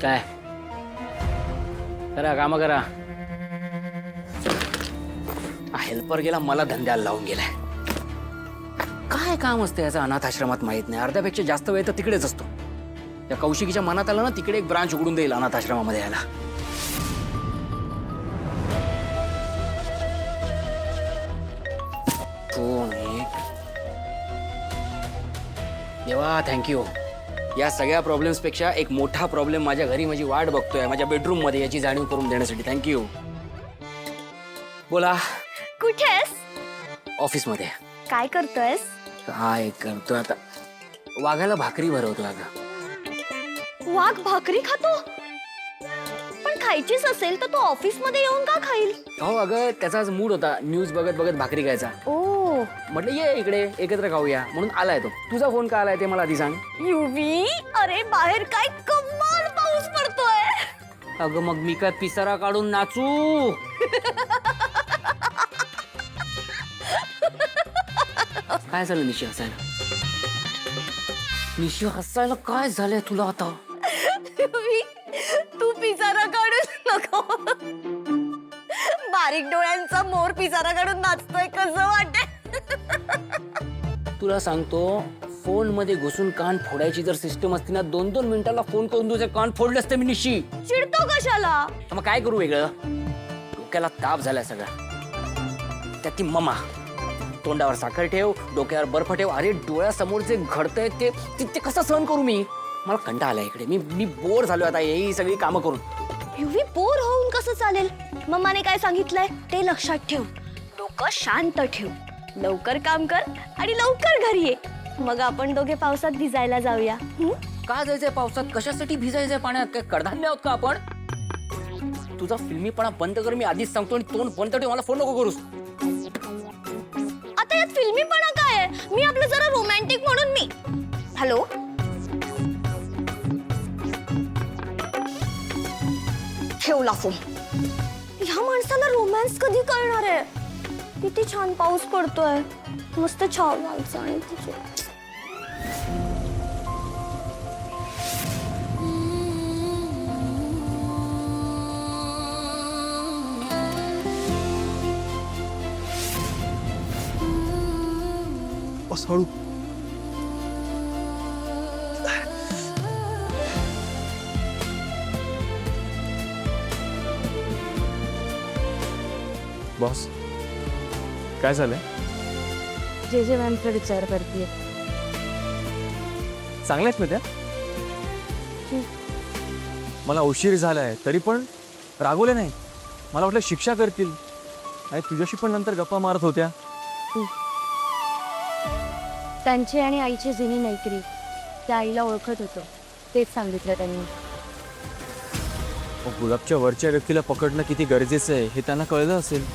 काय करा काम करा. हेल्पर गेला मला धंद्याला लावून गेलाय. काय काम असतं याचं अनाथ आश्रमात माहित नाही. अर्ध्यापेक्षा जास्त वेळ तर तिकडेच असतो. त्या कौशिकीच्या मनात आलं ना तिकडे एक ब्रांच उघडून देईल अनाथ आश्रमामध्ये यायला. फोन एक देवा थँक्यू. या सगळ्या प्रॉब्लेम्स पेक्षा एक मोठा प्रॉब्लेम माझ्या घरी माझी वाट बघतोय माझ्या बेडरूम मध्ये याची जाणीव करून देण्यासाठी थँक्यू. बोला. कुठेस? ऑफिस मध्ये. काय करतोयस? काय करतोय आता वाघाला भाकरी भरवतोय. अगं वाघ भाकरी खातो? पण खायचीच असेल तर तो ऑफिस मध्ये येऊन का खाईल? हो अगं त्याचा आज मूड होता न्यूज बघत बघत भाकरी खायचा. ओ म्हटलं ये इकडे एकत्र खाऊया म्हणून आलाय तो. तुझा फोन का आलाय ते मला आधी सांग. युवी, अरे बाहेर काय कमाल पाऊस पडतोय. अगं मग मी काय पिसारा काढून नाचू? काय झालं निशी हसायला? निशी हसायला काय झालंय तुला आता? युवी, तू पिसारा काढून नको. बारीक डोळ्यांचा मोर पिसारा काढून नाचतोय कसं वाटत? तुला सांगतो फोन मध्ये घुसून कान फोडायची जर सिस्टम असती ना 2-2 मिनिटाला फोन करून तुझे कान फोडले असते मी निशी. चिडतो कशाला? मग काय करू वेगळं? डोक्याला ताप झालाय सगळा. त्यात ती ममा. तोंडावर साखर ठेव डोक्यावर बर्फ ठेव. अरे डोळ्यासमोर जे घडतंय ते कसं सहन करू मी? मला कंटाळा आलाय इकडे. मी बोर झालोय आता ही सगळी कामं करून. युवी बोर होऊन कसं चालेल? मम्माने काय सांगितलंय ते लक्षात ठेव. डोकं शांत ठेव. लवकर काम कर आणि लवकर घरी ये. मग आपण दोघे पावसात भिजायला जाऊया. का जायचंय पावसात? कशासाठी भिजायचंय पाण्यात? काय कडधान्य आहोत का आपण? तुझा फिल्मीपणा बंद कर मी आधीच सांगतो. आणि तोंड बंद ठेव. मला फोन नको करूस. आता यात फिल्मीपणा काय आहे? मी आपलं जरा रोमॅन्टिक म्हणून मी. हॅलो, ठेवला फोन. ह्या माणसाला रोमॅन्स कधी कळणार आहे? किती छान पाऊस पडतोय. मस्त छाव व्हायचं आणि तिचे हळू. बॉस काय झालंय? जे मॅमचा विचार करते. चांगल्या आहेत ना त्या? मला उशीर झालाय तरी पण रागवले नाही. मला वाटलं शिक्षा करतील. आणि तुझ्याशी पण नंतर गप्पा मारत होत्या. त्यांची आणि आईची जुनी मैत्री त्या आईला ओळखत होतो तेच सांगितलं त्यांनी. गुलाबच्या वरच्या व्यक्तीला पकडणं किती गरजेचं आहे हे त्यांना कळलं असेल.